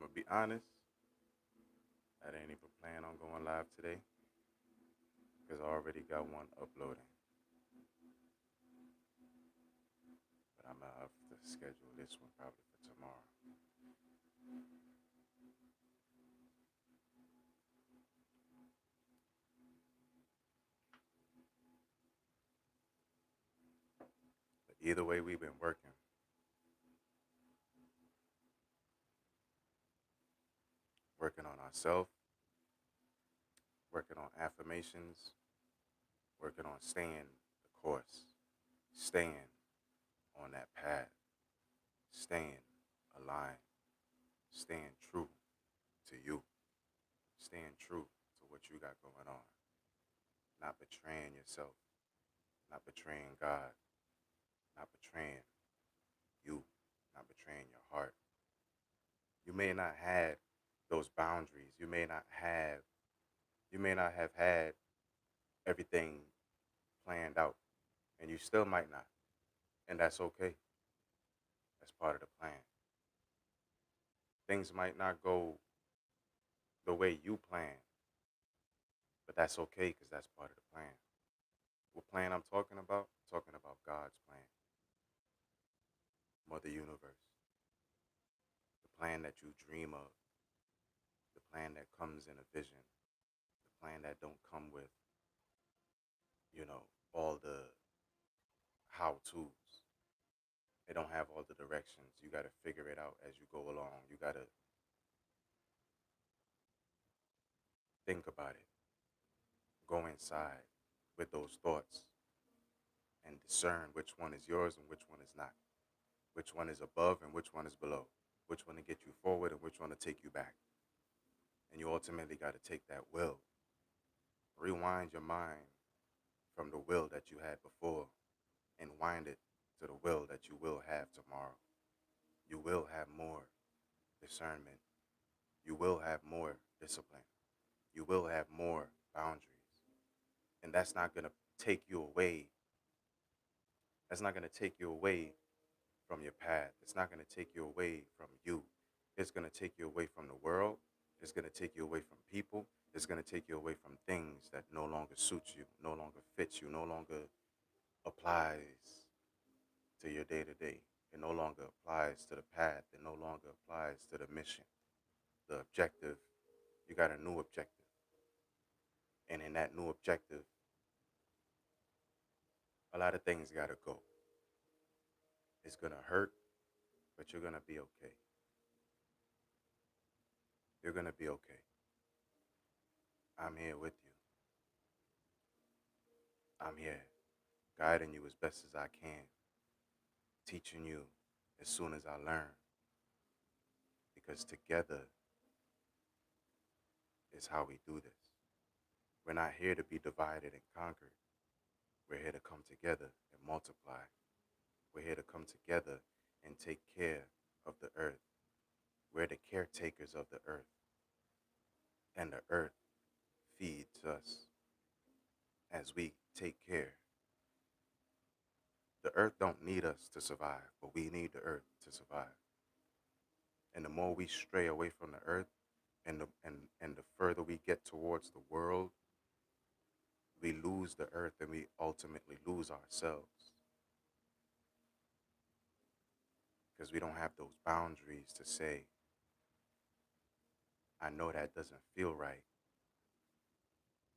I'm gonna be honest, I didn't even plan on going live today because I already got one uploading. But I'm gonna have to schedule this one probably for tomorrow. But either way, we've been working on ourselves, working on affirmations, working on staying the course, staying on that path, staying aligned, staying true to you, staying true to what you got going on, not betraying yourself, not betraying God, not betraying you, not betraying your heart. You may not have those boundaries. You may not have had everything planned out, and you still might not. And that's okay. That's part of the plan. Things might not go the way you plan, but that's okay because that's part of the plan. What plan I'm talking about? I'm talking about God's plan, Mother Universe, the plan that you dream of, the plan that comes in a vision, the plan that don't come with, all the how-tos. They don't have all the directions. You got to figure it out as you go along. You got to think about it. Go inside with those thoughts and discern which one is yours and which one is not. Which one is above and which one is below. Which one to get you forward and which one to take you back. And you ultimately got to take that will. Rewind your mind from the will that you had before and wind it to the will that you will have tomorrow. You will have more discernment. You will have more discipline. You will have more boundaries. And that's not going to take you away. That's not going to take you away from your path. It's not going to take you away from you. It's going to take you away from the world. It's going to take you away from people. It's going to take you away from things that no longer suit you, no longer fits you, no longer applies to your day to day. It no longer applies to the path. It no longer applies to the mission, the objective. You got a new objective. And in that new objective, a lot of things got to go. It's going to hurt, but you're going to be okay. You're going to be okay. I'm here with you. I'm here guiding you as best as I can, teaching you as soon as I learn. Because together is how we do this. We're not here to be divided and conquered. We're here to come together and multiply. We're here to come together and take care of the earth. We're the caretakers of the earth. And the earth feeds us as we take care. The earth don't need us to survive, but we need the earth to survive. And the more we stray away from the earth and the further we get towards the world, we lose the earth and we ultimately lose ourselves. Because we don't have those boundaries to say, I know that doesn't feel right.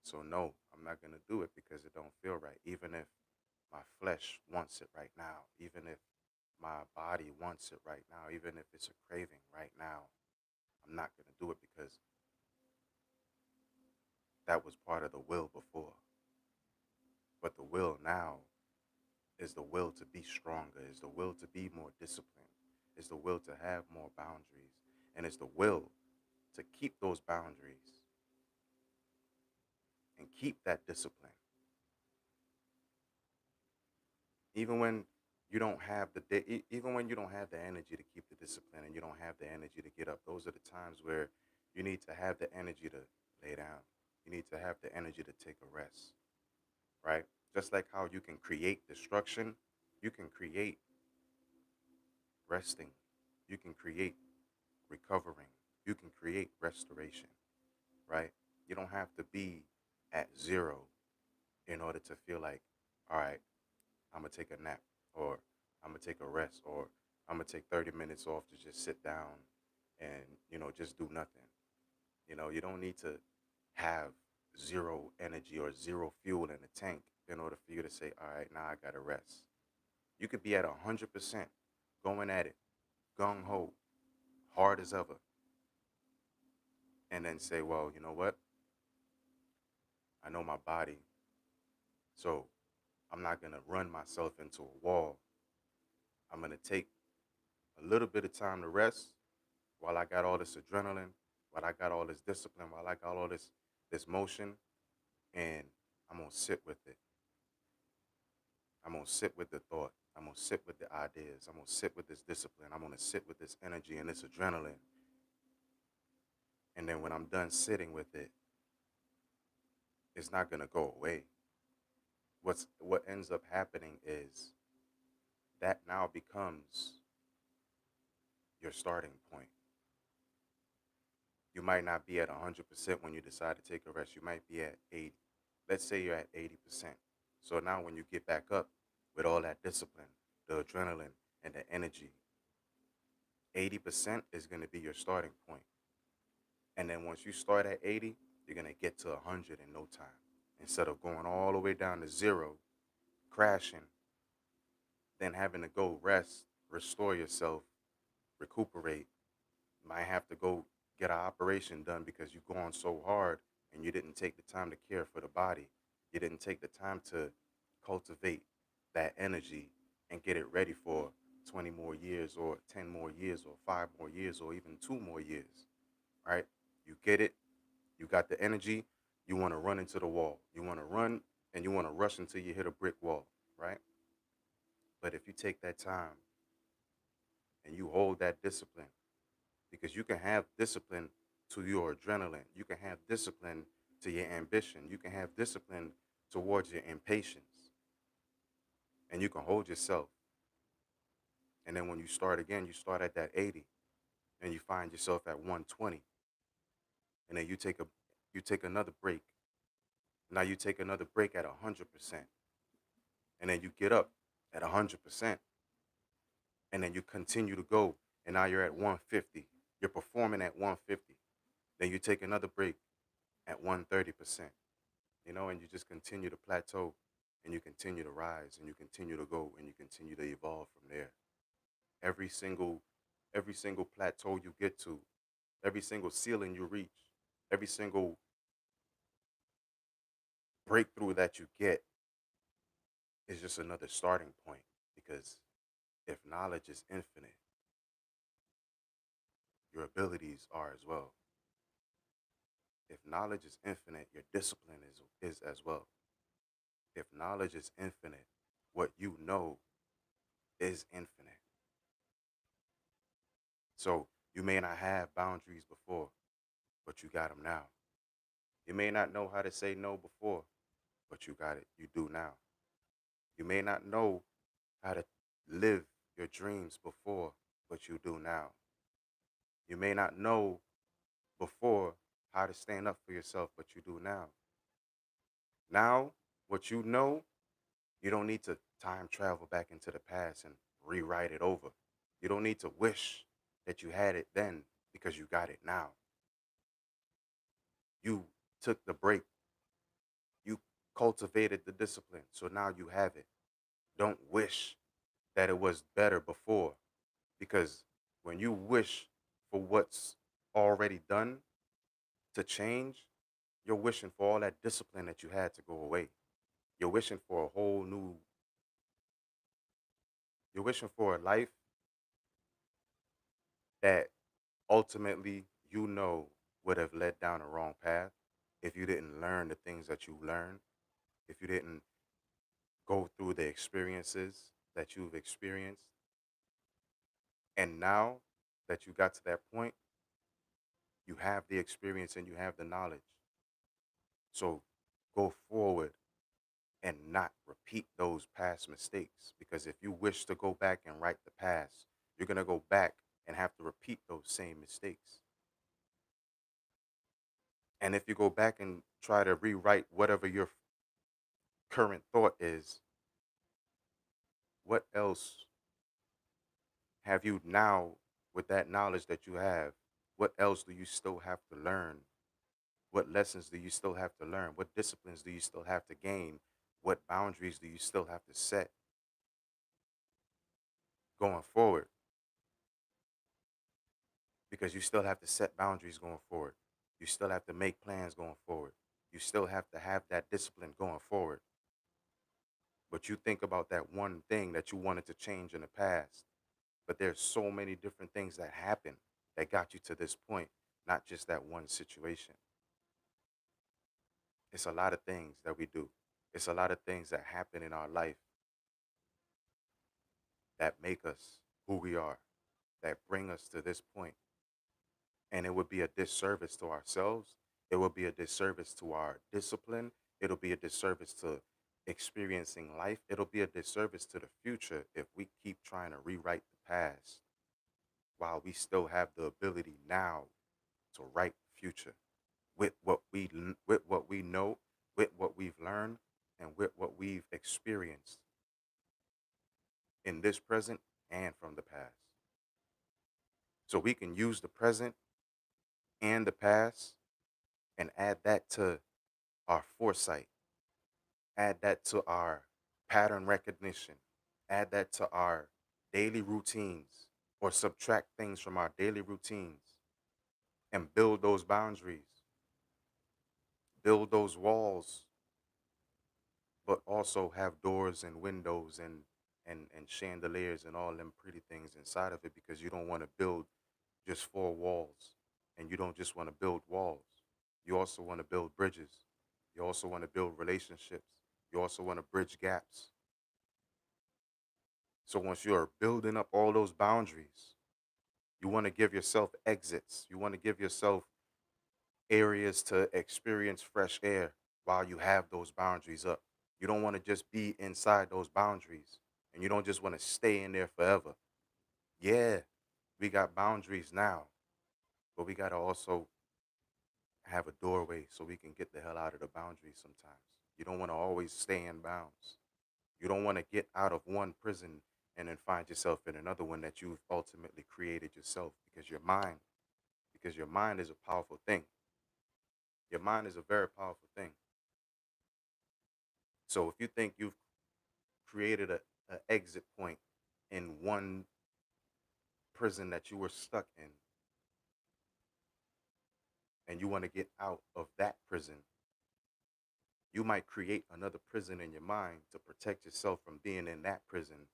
So no, I'm not going to do it because it don't feel right. Even if my flesh wants it right now, even if my body wants it right now, even if it's a craving right now, I'm not going to do it because that was part of the will before. But the will now is the will to be stronger, is the will to be more disciplined, is the will to have more boundaries, and is the will to keep those boundaries and keep that discipline. Even when you don't have even when you don't have the energy to keep the discipline and you don't have the energy to get up, those are the times where you need to have the energy to lay down. You need to have the energy to take a rest, right? Just like how you can create destruction, you can create resting, you can create recovering, you can create restoration, right? You don't have to be at zero in order to feel like, all right, I'm gonna take a nap, or I'm gonna take a rest, or I'm gonna take 30 minutes off to just sit down and, just do nothing. You don't need to have zero energy or zero fuel in the tank in order for you to say, all right, now I gotta rest. You could be at 100% going at it, gung ho, hard as ever, and then say, well, you know what? I know my body, so I'm not gonna run myself into a wall. I'm gonna take a little bit of time to rest while I got all this adrenaline, while I got all this discipline, while I got all this motion, and I'm gonna sit with it. I'm gonna sit with the thought. I'm gonna sit with the ideas. I'm gonna sit with this discipline. I'm gonna sit with this energy and this adrenaline. And then when I'm done sitting with it, it's not gonna go away. What ends up happening is that now becomes your starting point. You might not be at 100% when you decide to take a rest. You might be at 80. Let's say you're at 80%. So now when you get back up with all that discipline, the adrenaline, and the energy, 80% is going to be your starting point. And then once you start at 80, you're going to get to 100 in no time. Instead of going all the way down to zero, crashing, then having to go rest, restore yourself, recuperate, might have to go get an operation done because you've gone so hard and you didn't take the time to care for the body. You didn't take the time to cultivate that energy and get it ready for 20 more years or 10 more years or 5 more years or even 2 more years, right? You get it, you got the energy, you want to run into the wall. You want to run and you want to rush until you hit a brick wall, right? But if you take that time and you hold that discipline, because you can have discipline to your adrenaline. You can have discipline to your ambition. You can have discipline towards your impatience. And you can hold yourself. And then when you start again, you start at that 80 and you find yourself at 120. And then you take another break. Now you take another break at 100%. And then you get up at 100%. And then you continue to go. And now you're at 150. You're performing at 150. Then you take another break at 130%, and you just continue to plateau and you continue to rise and you continue to go and you continue to evolve from there. Every single every single plateau you get to, every single ceiling you reach, every single breakthrough that you get is just another starting point, because if knowledge is infinite, your abilities are as well. If knowledge is infinite, your discipline is as well. If knowledge is infinite, what you know is infinite. So you may not have boundaries before, but you got them now. You may not know how to say no before, but you got it. You do now. You may not know how to live your dreams before, but you do now. You may not know before how to stand up for yourself, but you do now. Now, what you know, you don't need to time travel back into the past and rewrite it over. You don't need to wish that you had it then, because you got it now. You took the break. You cultivated the discipline. So now you have it. Don't wish that it was better before, because when you wish for what's already done to change, you're wishing for all that discipline that you had to go away. You're wishing for a whole new You're wishing for a life that ultimately you know would have led down a wrong path if you didn't learn the things that you learned, if you didn't go through the experiences that you've experienced. And now that you got to that point, you have the experience and you have the knowledge. So go forward and not repeat those past mistakes. Because if you wish to go back and write the past, you're going to go back and have to repeat those same mistakes. And if you go back and try to rewrite whatever your current thought is, what else have you now, with that knowledge that you have, what else do you still have to learn? What lessons do you still have to learn? What disciplines do you still have to gain? What boundaries do you still have to set going forward? Because you still have to set boundaries going forward. You still have to make plans going forward. You still have to have that discipline going forward. But you think about that one thing that you wanted to change in the past. But there's so many different things that happen that got you to this point, not just that one situation. It's a lot of things that we do. It's a lot of things that happen in our life that make us who we are, that bring us to this point. And it would be a disservice to ourselves. It would be a disservice to our discipline. It'll be a disservice to experiencing life. It'll be a disservice to the future if we keep trying to rewrite the past while we still have the ability now to write the future with with what we know, with what we've learned, and with what we've experienced in this present and from the past. So we can use the present and the past and add that to our foresight, add that to our pattern recognition, add that to our daily routines, or subtract things from our daily routines and build those boundaries, build those walls, but also have doors and windows and chandeliers and all them pretty things inside of it, because you don't want to build just four walls, and you don't just want to build walls. You also want to build bridges. You also want to build relationships. You also want to bridge gaps. So once you're building up all those boundaries, you want to give yourself exits. You want to give yourself areas to experience fresh air while you have those boundaries up. You don't want to just be inside those boundaries, and you don't just want to stay in there forever. Yeah, we got boundaries now, but we got to also have a doorway so we can get the hell out of the boundaries sometimes. You don't want to always stay in bounds. You don't want to get out of one prison and then find yourself in another one that you've ultimately created yourself, because your mind is a powerful thing. Your mind is a very powerful thing. So if you think you've created a exit point in one prison that you were stuck in, and you want to get out of that prison, you might create another prison in your mind to protect yourself from being in that prison,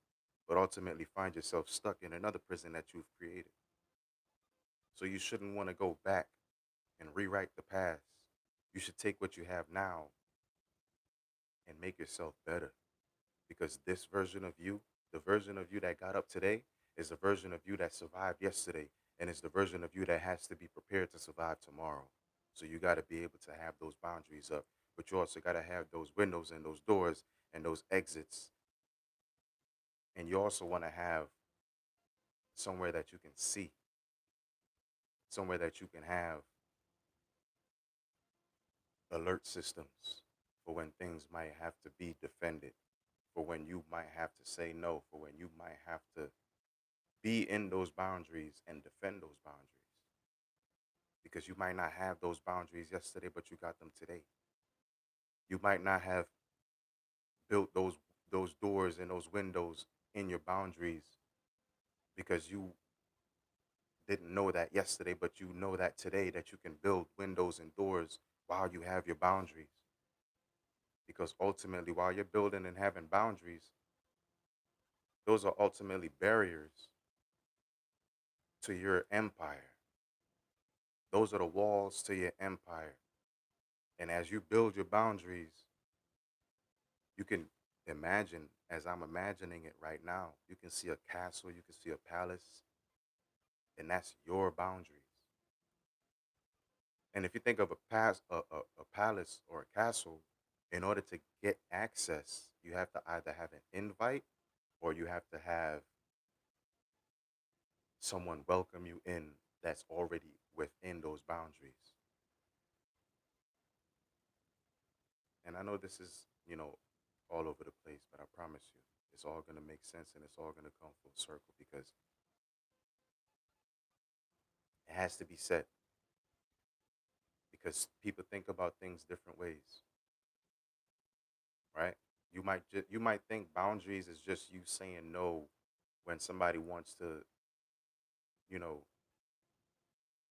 but ultimately find yourself stuck in another prison that you've created. So you shouldn't want to go back and rewrite the past. You should take what you have now and make yourself better, because this version of you, the version of you that got up today, is the version of you that survived yesterday, and it's the version of you that has to be prepared to survive tomorrow. So you got to be able to have those boundaries up, but you also got to have those windows and those doors and those exits. And you also want to have somewhere that you can see, somewhere that you can have alert systems for when things might have to be defended, for when you might have to say no, for when you might have to be in those boundaries and defend those boundaries. Because you might not have those boundaries yesterday, but you got them today. You might not have built those doors and those windows in your boundaries because you didn't know that yesterday, but you know that today, that you can build windows and doors while you have your boundaries. Because ultimately, while you're building and having boundaries, Those are ultimately barriers to your empire. Those are the walls to your empire. And as you build your boundaries, you can imagine, as I'm imagining it right now, you can see a castle, you can see a palace, and that's your boundaries. And if you think of a palace or a castle, in order to get access, you have to either have an invite or you have to have someone welcome you in that's already within those boundaries. And I know this is, all over the place, but I promise you, it's all going to make sense and it's all going to come full circle because it has to be said. Because people think about things different ways, right? You might think boundaries is just you saying no when somebody wants to, you know,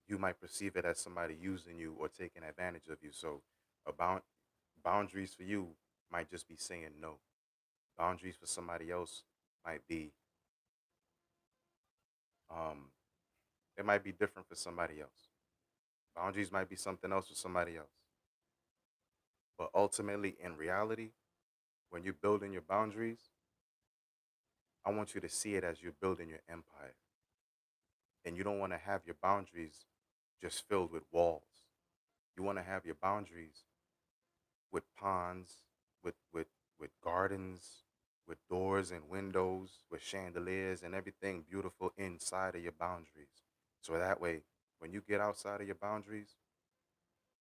you might perceive it as somebody using you or taking advantage of you. So, about boundaries for you might just be saying no. Boundaries for somebody else might be, um, it might be different for somebody else. Boundaries might be something else for somebody else. But ultimately, in reality, when you're building your boundaries, I want you to see it as you're building your empire. And you don't want to have your boundaries just filled with walls. You want to have your boundaries with ponds, with gardens, with doors and windows, with chandeliers and everything beautiful inside of your boundaries. So that way, when you get outside of your boundaries,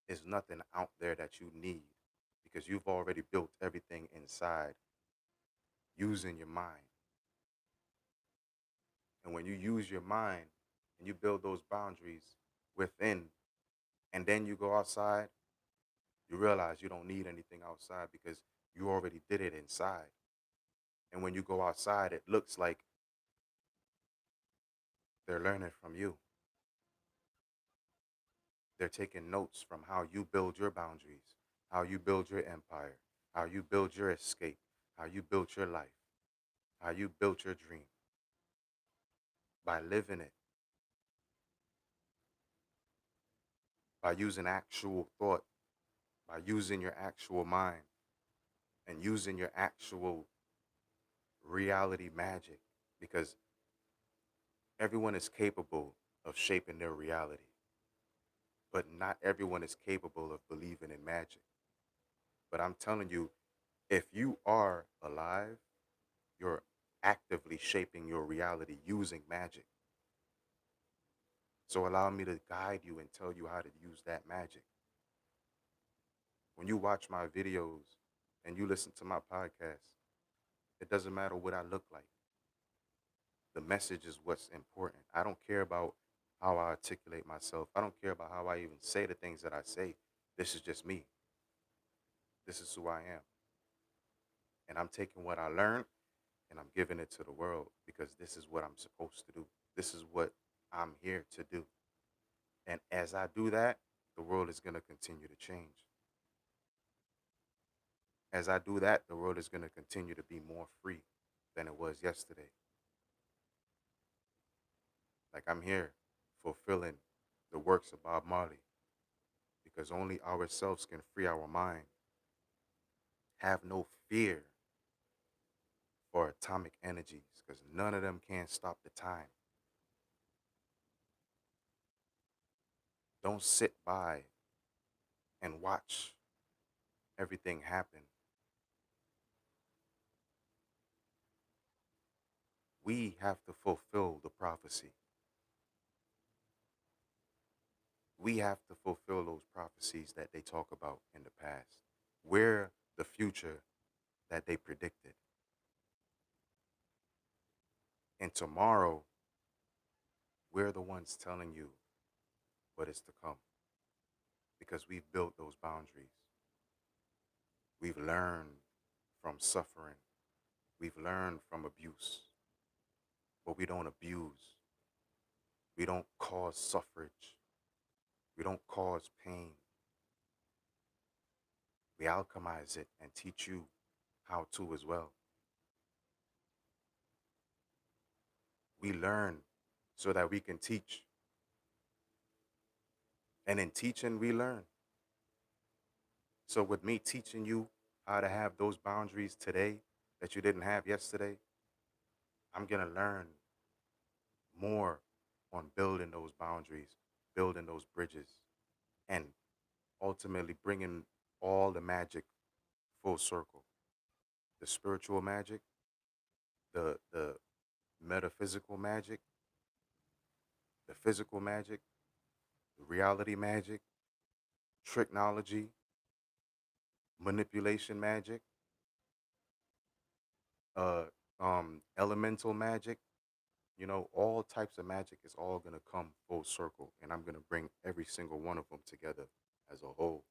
there's nothing out there that you need because you've already built everything inside using your mind. And when you use your mind and you build those boundaries within, and then you go outside, you realize you don't need anything outside because you already did it inside. And when you go outside, it looks like they're learning from you. They're taking notes from how you build your boundaries, how you build your empire, how you build your escape, how you built your life, how you built your dream by living it, by using actual thought, by using your actual mind, and using your actual reality magic. Because everyone is capable of shaping their reality, but not everyone is capable of believing in magic. But I'm telling you, if you are alive, you're actively shaping your reality using magic. So allow me to guide you and tell you how to use that magic. When you watch my videos and you listen to my podcast, it doesn't matter what I look like. The message is what's important. I don't care about how I articulate myself. I don't care about how I even say the things that I say. This is just me. This is who I am. And I'm taking what I learned and I'm giving it to the world because this is what I'm supposed to do. This is what I'm here to do. And as I do that, the world is going to continue to change. As I do that, the world is going to continue to be more free than it was yesterday. Like I'm here fulfilling the works of Bob Marley because only ourselves can free our mind. Have no fear for atomic energies because none of them can stop the time. Don't sit by and watch everything happen. We have to fulfill the prophecy. We have to fulfill those prophecies that they talk about in the past. We're the future that they predicted. And tomorrow, we're the ones telling you what is to come because we've built those boundaries. We've learned from suffering. We've learned from abuse, but we don't abuse. We don't cause suffrage. We don't cause pain. We alchemize it and teach you how to as well. We learn so that we can teach. And in teaching, we learn. So with me teaching you how to have those boundaries today that you didn't have yesterday, I'm going to learn more on building those boundaries, building those bridges, and ultimately bringing all the magic full circle. The spiritual magic, the metaphysical magic, the physical magic, the reality magic, technology, manipulation magic, uh, elemental magic. All types of magic is all gonna come full circle, and I'm gonna bring every single one of them together as a whole,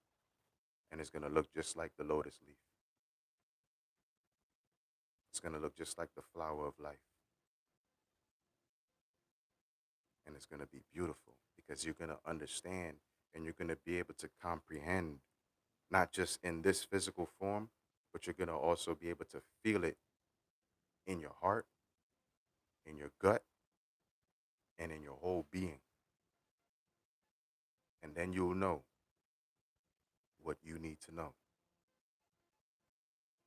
and it's gonna look just like the lotus leaf. It's gonna look just like the flower of life, and it's gonna be beautiful because you're gonna understand and you're gonna be able to comprehend not just in this physical form, but you're gonna also be able to feel it in your heart, in your gut, and in your whole being, and then you'll know what you need to know.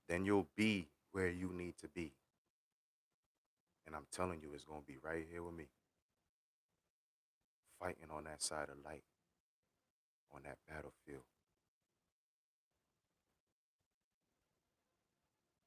Then you'll be where you need to be. And I'm telling you, it's going to be right here with me, fighting on that side of light, on that battlefield.